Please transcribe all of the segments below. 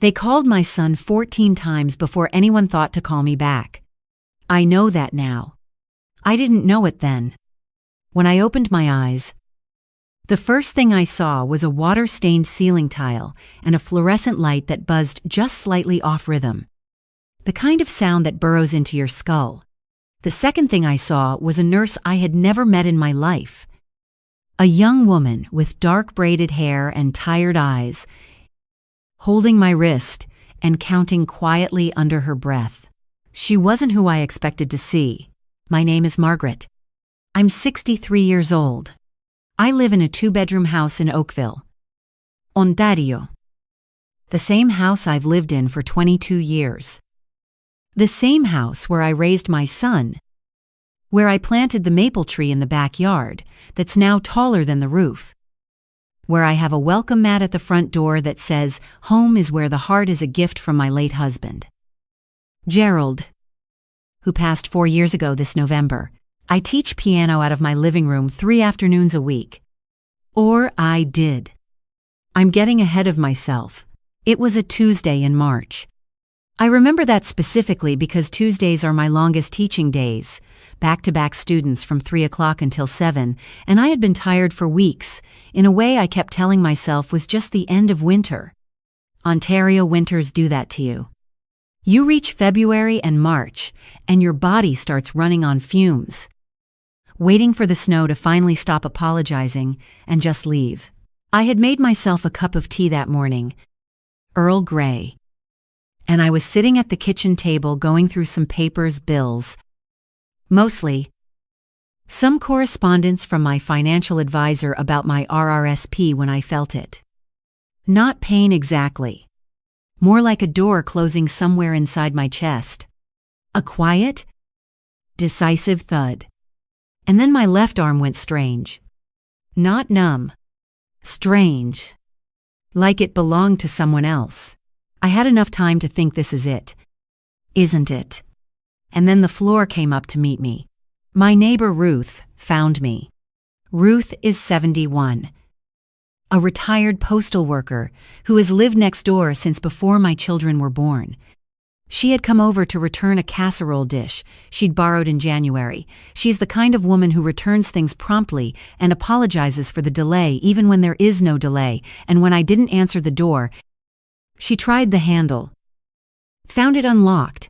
They called my son 14 times before anyone thought to call me back. I know that now. I didn't know it then. When I opened my eyes, the first thing I saw was a water-stained ceiling tile and a fluorescent light that buzzed just slightly off rhythm. The kind of sound that burrows into your skull. The second thing I saw was a nurse I had never met in my life. A young woman with dark braided hair and tired eyes, holding my wrist and counting quietly under her breath. She wasn't who I expected to see. My name is Margaret. I'm 63 years old. I live in a 2-bedroom house in Oakville, Ontario. The same house I've lived in for 22 years. The same house where I raised my son, where I planted the maple tree in the backyard that's now taller than the roof, where I have a welcome mat at the front door that says, "Home is where the heart is a gift from my late husband, Gerald, who passed 4 years ago this November." I teach piano out of my living room 3 afternoons a week. Or I did. I'm getting ahead of myself. It was a Tuesday in March. I remember that specifically because Tuesdays are my longest teaching days, back-to-back students from 3 o'clock until 7, and I had been tired for weeks, in a way I kept telling myself was just the end of winter. Ontario winters do that to you. You reach February and March, and your body starts running on fumes, waiting for the snow to finally stop apologizing and just leave. I had made myself a cup of tea that morning, Earl Grey, and I was sitting at the kitchen table going through some bills, mostly some correspondence from my financial advisor about my RRSP when I felt it. Not pain exactly. More like a door closing somewhere inside my chest. A quiet, decisive thud. And then my left arm went strange. Not numb. Strange. Like it belonged to someone else. I had enough time to think this is it. Isn't it? And then the floor came up to meet me. My neighbor Ruth found me. Ruth is 71. A retired postal worker who has lived next door since before my children were born. She had come over to return a casserole dish she'd borrowed in January. She's the kind of woman who returns things promptly and apologizes for the delay even when there is no delay, and when I didn't answer the door, she tried the handle, found it unlocked,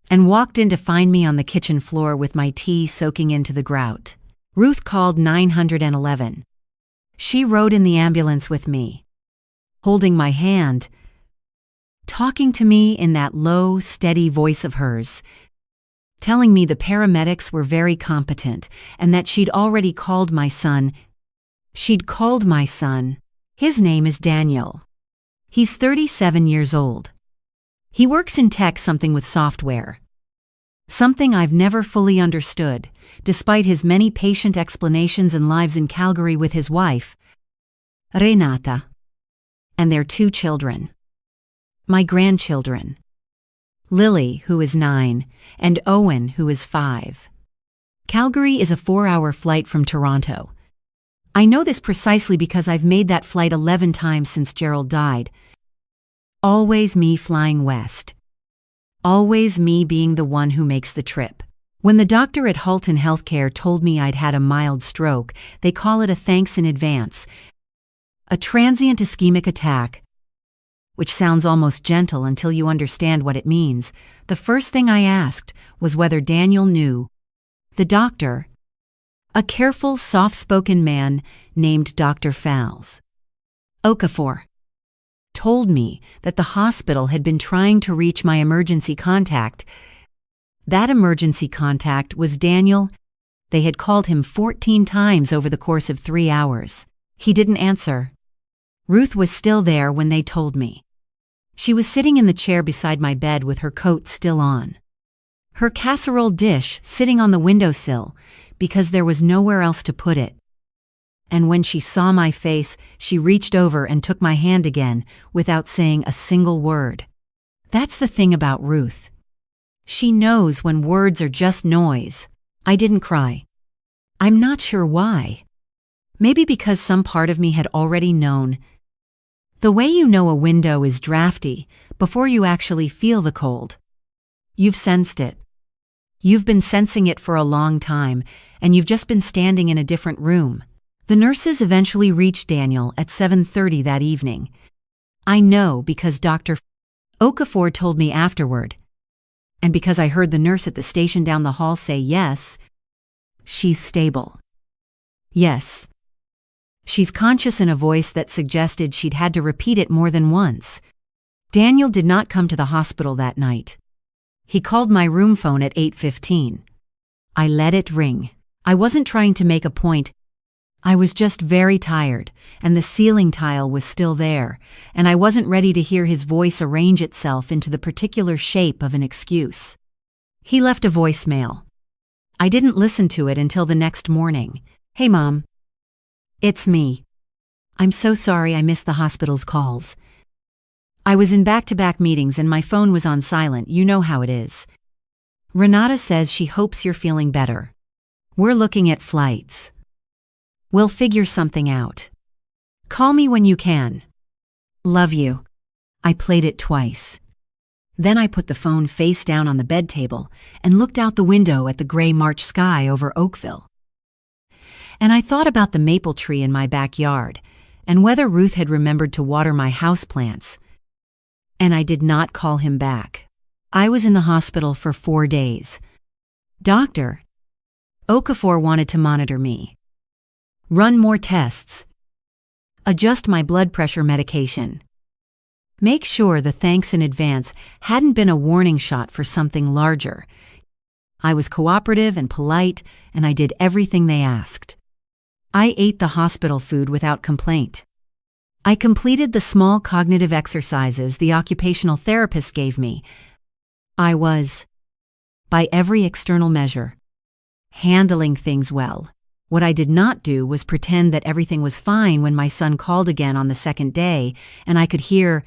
and walked in to find me on the kitchen floor with my tea soaking into the grout. Ruth called 911. She rode in the ambulance with me, holding my hand, talking to me in that low, steady voice of hers, telling me the paramedics were very competent and that she'd already called my son. She'd called my son. His name is Daniel. He's 37 years old. He works in tech, something with software. Something I've never fully understood, despite his many patient explanations and lives in Calgary with his wife, Renata, and their 2 children. My grandchildren, Lily, who is 9, and Owen, who is 5. Calgary is a 4-hour flight from Toronto. I know this precisely because I've made that flight 11 times since Gerald died. Always me flying west. Always me being the one who makes the trip. When the doctor at Halton Healthcare told me I'd had a mild stroke, they call it a thanks in advance, a transient ischemic attack, which sounds almost gentle until you understand what it means. The first thing I asked was whether Daniel knew. The doctor, a careful, soft-spoken man named Dr. Falls, Okafor, told me that the hospital had been trying to reach my emergency contact. That emergency contact was Daniel. They had called him 14 times over the course of 3 hours. He didn't answer. Ruth was still there when they told me. She was sitting in the chair beside my bed with her coat still on, her casserole dish sitting on the windowsill because there was nowhere else to put it. And when she saw my face, she reached over and took my hand again without saying a single word. That's the thing about Ruth. She knows when words are just noise. I didn't cry. I'm not sure why. Maybe because some part of me had already known. The way you know a window is drafty before you actually feel the cold. You've sensed it. You've been sensing it for a long time, and you've just been standing in a different room. The nurses eventually reached Daniel at 7:30 that evening. I know because Dr. Okafor told me afterward. And because I heard the nurse at the station down the hall say yes, she's stable. Yes. She's conscious in a voice that suggested she'd had to repeat it more than once. Daniel did not come to the hospital that night. He called my room phone at 8:15. I let it ring. I wasn't trying to make a point. I was just very tired, and the ceiling tile was still there, and I wasn't ready to hear his voice arrange itself into the particular shape of an excuse. He left a voicemail. I didn't listen to it until the next morning. Hey, Mom. It's me. I'm so sorry I missed the hospital's calls. I was in back-to-back meetings and my phone was on silent. You know how it is. Renata says she hopes you're feeling better. We're looking at flights. We'll figure something out. Call me when you can. Love you. I played it twice. Then I put the phone face down on the bed table and looked out the window at the gray March sky over Oakville. And I thought about the maple tree in my backyard and whether Ruth had remembered to water my houseplants. And I did not call him back. I was in the hospital for 4 days. Dr. Okafor wanted to monitor me, run more tests, adjust my blood pressure medication, make sure the thanks in advance hadn't been a warning shot for something larger. I was cooperative and polite, and I did everything they asked. I ate the hospital food without complaint. I completed the small cognitive exercises the occupational therapist gave me. I was, by every external measure, handling things well. What I did not do was pretend that everything was fine when my son called again on the second day and I could hear,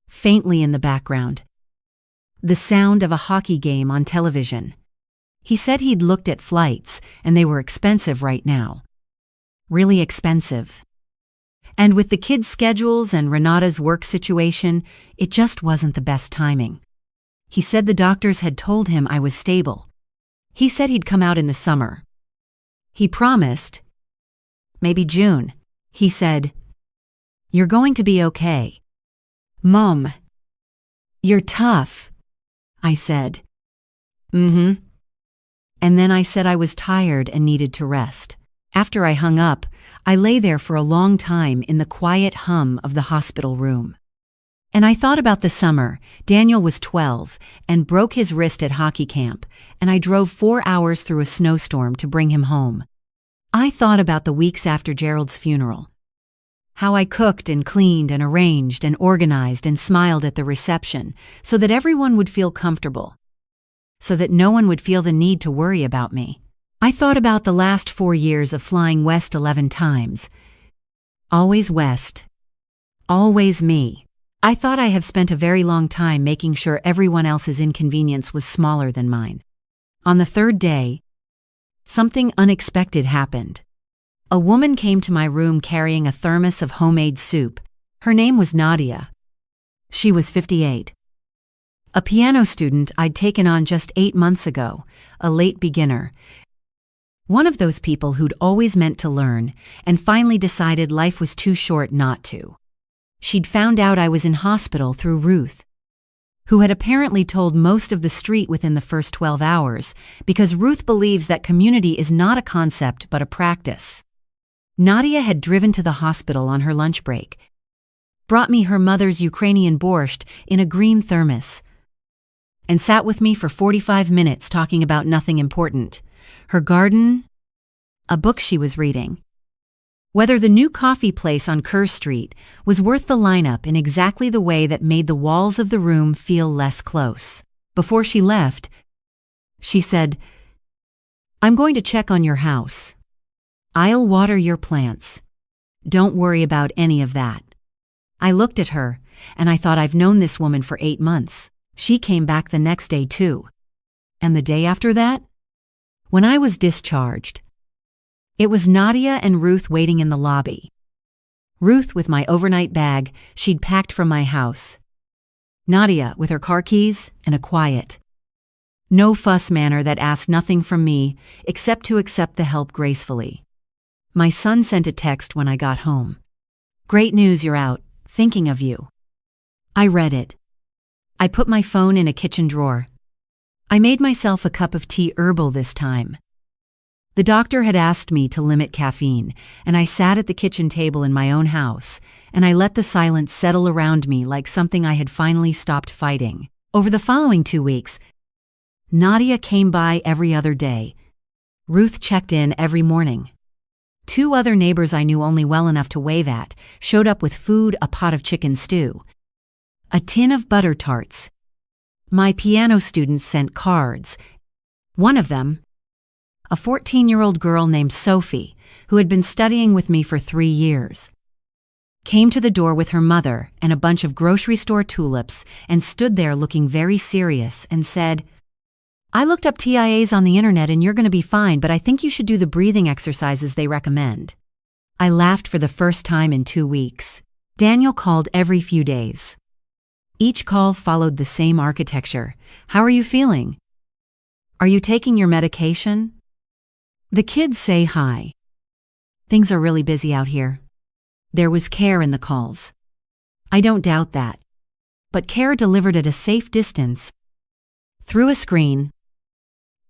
faintly in the background, the sound of a hockey game on television. He said he'd looked at flights and they were expensive right now. Really expensive. And with the kids' schedules and Renata's work situation, it just wasn't the best timing. He said the doctors had told him I was stable. He said he'd come out in the summer. He promised, maybe June. He said, "You're going to be okay. Mom, you're tough." I said, "Mm-hmm." And then I said I was tired and needed to rest. After I hung up, I lay there for a long time in the quiet hum of the hospital room. And I thought about the summer. Daniel was 12 and broke his wrist at hockey camp, and I drove 4 hours through a snowstorm to bring him home. I thought about the weeks after Gerald's funeral. How I cooked and cleaned and arranged and organized and smiled at the reception so that everyone would feel comfortable, so that no one would feel the need to worry about me. I thought about the last 4 years of flying west 11 times. Always west. Always me. I thought I have spent a very long time making sure everyone else's inconvenience was smaller than mine. On the third day, something unexpected happened. A woman came to my room carrying a thermos of homemade soup. Her name was Nadia. She was 58. A piano student I'd taken on just 8 months ago, a late beginner. One of those people who'd always meant to learn and finally decided life was too short not to. She'd found out I was in hospital through Ruth, who had apparently told most of the street within the first 12 hours because Ruth believes that community is not a concept but a practice. Nadia had driven to the hospital on her lunch break, brought me her mother's Ukrainian borscht in a green thermos, and sat with me for 45 minutes talking about nothing important. Her garden, a book she was reading, whether the new coffee place on Kerr Street was worth the lineup in exactly the way that made the walls of the room feel less close. Before she left, she said, "I'm going to check on your house. I'll water your plants. Don't worry about any of that." I looked at her, and I thought I've known this woman for 8 months. She came back the next day too. And the day after that? When I was discharged, it was Nadia and Ruth waiting in the lobby. Ruth with my overnight bag she'd packed from my house. Nadia with her car keys and a quiet, no fuss manner that asked nothing from me except to accept the help gracefully. My son sent a text when I got home. "Great news, you're out. Thinking of you." I read it. I put my phone in a kitchen drawer. I made myself a cup of tea herbal this time. The doctor had asked me to limit caffeine, and I sat at the kitchen table in my own house, and I let the silence settle around me like something I had finally stopped fighting. Over the following 2 weeks, Nadia came by every other day. Ruth checked in every morning. 2 other neighbors I knew only well enough to wave at showed up with food, a pot of chicken stew, a tin of butter tarts. My piano students sent cards. One of them, a 14-year-old girl named Sophie, who had been studying with me for 3 years, came to the door with her mother and a bunch of grocery store tulips and stood there looking very serious and said, "I looked up TIAs on the internet and you're going to be fine, but I think you should do the breathing exercises they recommend." I laughed for the first time in 2 weeks. Daniel called every few days. Each call followed the same architecture. "How are you feeling? Are you taking your medication?" The kids say hi. "Things are really busy out here." There was care in the calls. I don't doubt that. But care delivered at a safe distance, through a screen,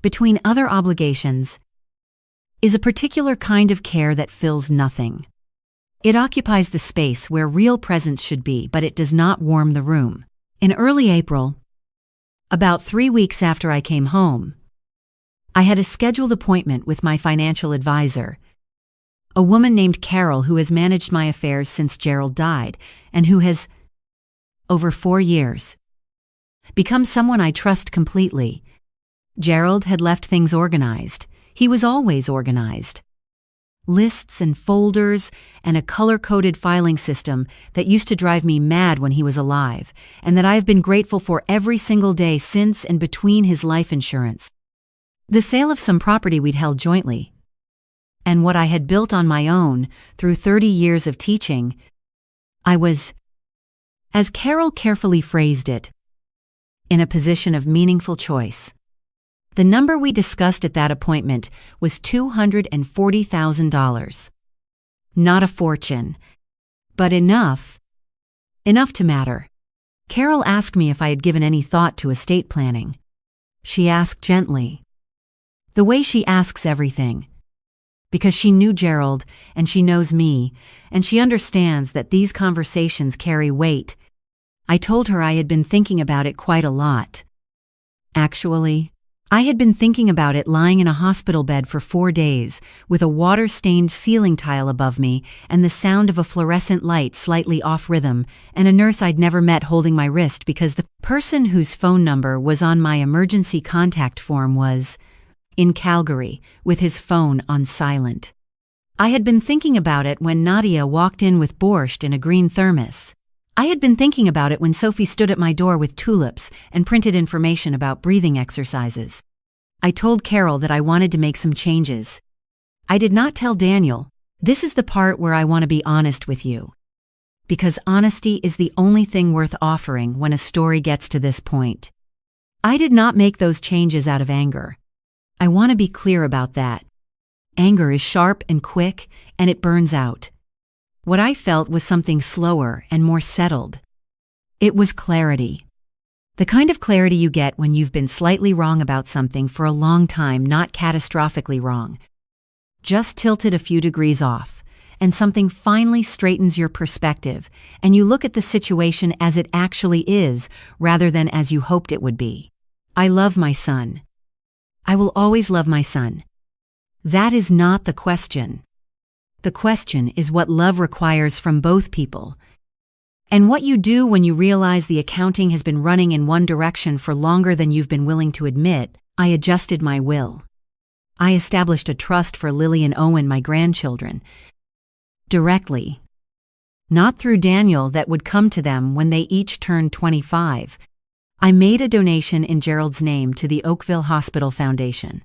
between other obligations, is a particular kind of care that fills nothing. It occupies the space where real presence should be, but it does not warm the room. In early April, about 3 weeks after I came home, I had a scheduled appointment with my financial advisor, a woman named Carol who has managed my affairs since Gerald died and who has, over 4 years, become someone I trust completely. Gerald had left things organized. He was always organized. Lists and folders and a color-coded filing system that used to drive me mad when he was alive, and that I have been grateful for every single day since and between his life insurance, the sale of some property we'd held jointly, and what I had built on my own through 30 years of teaching. I was, as Carol carefully phrased it, in a position of meaningful choice. The number we discussed at that appointment was $240,000. Not a fortune, but enough to matter. Carol asked me if I had given any thought to estate planning. She asked gently, the way she asks everything, because she knew Gerald and she knows me, and she understands that these conversations carry weight. I told her I had been thinking about it quite a lot. Actually, I had been thinking about it lying in a hospital bed for 4 days, with a water-stained ceiling tile above me and the sound of a fluorescent light slightly off rhythm, and a nurse I'd never met holding my wrist because the person whose phone number was on my emergency contact form was in Calgary, with his phone on silent. I had been thinking about it when Nadia walked in with borscht in a green thermos. I had been thinking about it when Sophie stood at my door with tulips and printed information about breathing exercises. I told Carol that I wanted to make some changes. I did not tell Daniel. This is the part where I want to be honest with you, because honesty is the only thing worth offering when a story gets to this point. I did not make those changes out of anger. I want to be clear about that. Anger is sharp and quick, and it burns out. What I felt was something slower and more settled. It was clarity. The kind of clarity you get when you've been slightly wrong about something for a long time, not catastrophically wrong. Just tilted a few degrees off, and something finally straightens your perspective, and you look at the situation as it actually is, rather than as you hoped it would be. I love my son. I will always love my son. That is not the question. The question is what love requires from both people, and what you do when you realize the accounting has been running in one direction for longer than you've been willing to admit. I adjusted my will. I established a trust for Lily and Owen, my grandchildren, directly, not through Daniel, that would come to them when they each turned 25. I made a donation in Gerald's name to the Oakville Hospital Foundation.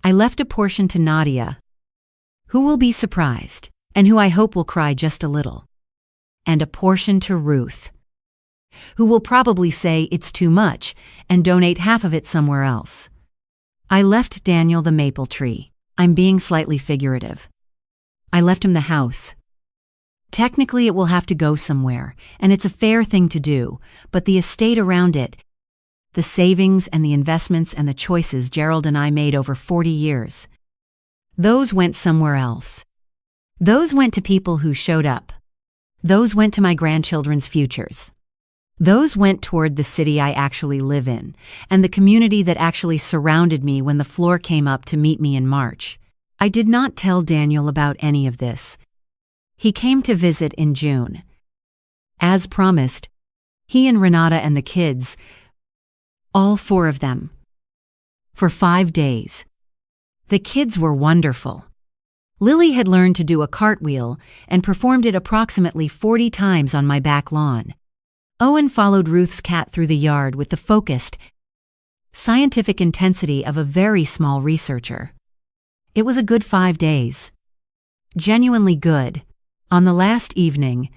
I left a portion to Nadia, who will be surprised, and who I hope will cry just a little. And a portion to Ruth, who will probably say it's too much and donate half of it somewhere else. I left Daniel the maple tree. I'm being slightly figurative. I left him the house. Technically, it will have to go somewhere, and it's a fair thing to do, but the estate around it, the savings and the investments and the choices Gerald and I made over 40 years, those went somewhere else. Those went to people who showed up. Those went to my grandchildren's futures. Those went toward the city I actually live in, and the community that actually surrounded me when the floor came up to meet me in March. I did not tell Daniel about any of this. He came to visit in June. As promised, he and Renata and the kids, all 4 of them, for 5 days. The kids were wonderful. Lily had learned to do a cartwheel and performed it approximately 40 times on my back lawn. Owen followed Ruth's cat through the yard with the focused, scientific intensity of a very small researcher. It was a good 5 days. Genuinely good. On the last evening,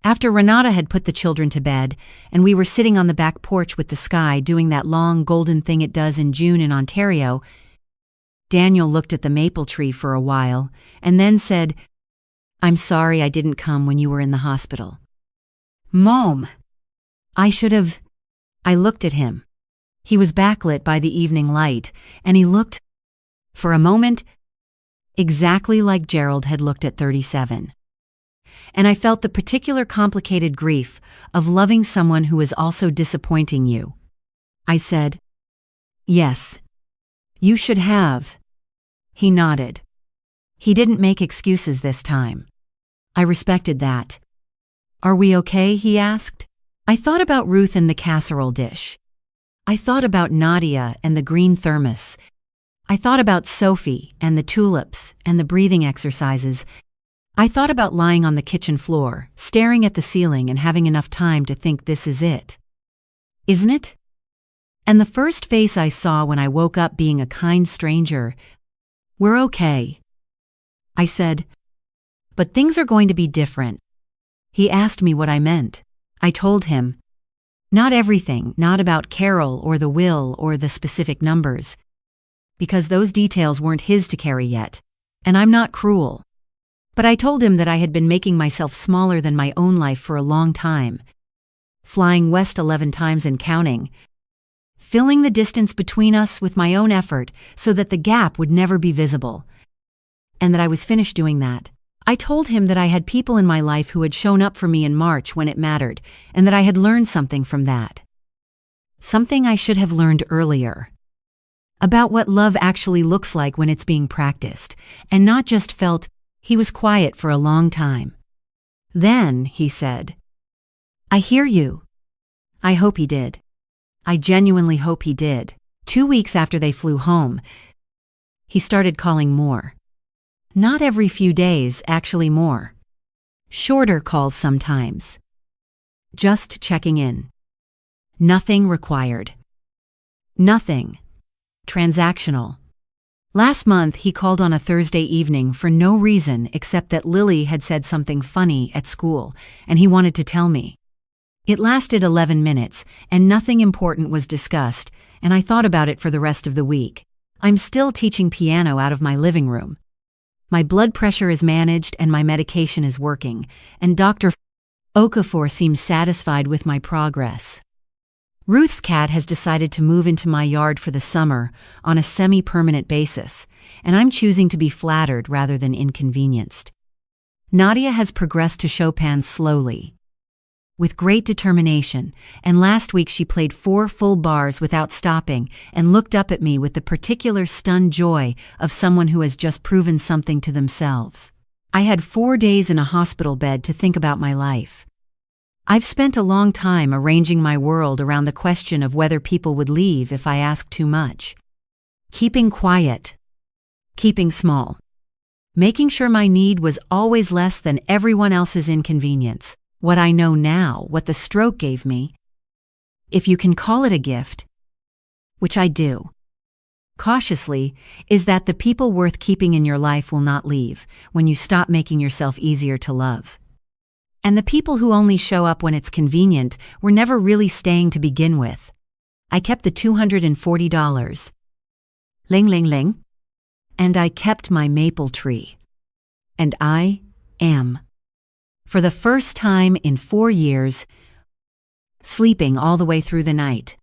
after Renata had put the children to bed and we were sitting on the back porch with the sky doing that long golden thing it does in June in Ontario, Daniel looked at the maple tree for a while and then said, "I'm sorry I didn't come when you were in the hospital." Mom! I should have. I looked at him. He was backlit by the evening light, and he looked, for a moment, exactly like Gerald had looked at 37. And I felt the particular complicated grief of loving someone who is also disappointing you. I said, "Yes. You should have." He nodded. He didn't make excuses this time. I respected that. "Are we okay?" he asked. I thought about Ruth and the casserole dish. I thought about Nadia and the green thermos. I thought about Sophie and the tulips and the breathing exercises. I thought about lying on the kitchen floor, staring at the ceiling and having enough time to think this is it. Isn't it? And the first face I saw when I woke up being a kind stranger, "We're okay." I said, "But things are going to be different." He asked me what I meant. I told him, not everything, not about Carol or the will or the specific numbers, because those details weren't his to carry yet, and I'm not cruel. But I told him that I had been making myself smaller than my own life for a long time, flying west 11 times and counting, filling the distance between us with my own effort so that the gap would never be visible, and that I was finished doing that. I told him that I had people in my life who had shown up for me in March when it mattered, and that I had learned something from that. Something I should have learned earlier. About what love actually looks like when it's being practiced, and not just felt. He was quiet for a long time. Then he said, "I hear you." I hope he did. I genuinely hope he did. 2 weeks after they flew home, he started calling more. Not every few days, actually more. Shorter calls sometimes. Just checking in. Nothing required. Nothing. Transactional. Last month, he called on a Thursday evening for no reason except that Lily had said something funny at school, and he wanted to tell me. It lasted 11 minutes, and nothing important was discussed, and I thought about it for the rest of the week. I'm still teaching piano out of my living room. My blood pressure is managed and my medication is working, and Dr. Okafor seems satisfied with my progress. Ruth's cat has decided to move into my yard for the summer on a semi-permanent basis, and I'm choosing to be flattered rather than inconvenienced. Nadia has progressed to Chopin slowly, with great determination, and last week she played 4 full bars without stopping and looked up at me with the particular stunned joy of someone who has just proven something to themselves. I had 4 days in a hospital bed to think about my life. I've spent a long time arranging my world around the question of whether people would leave if I asked too much. Keeping quiet. Keeping small. Making sure my need was always less than everyone else's inconvenience. What I know now, what the stroke gave me, if you can call it a gift, which I do. cautiously, is that the people worth keeping in your life will not leave when you stop making yourself easier to love. And the people who only show up when it's convenient were never really staying to begin with. I kept the $240. Ling ling ling. And I kept my maple tree. And I am, for the first time in 4 years, sleeping all the way through the night.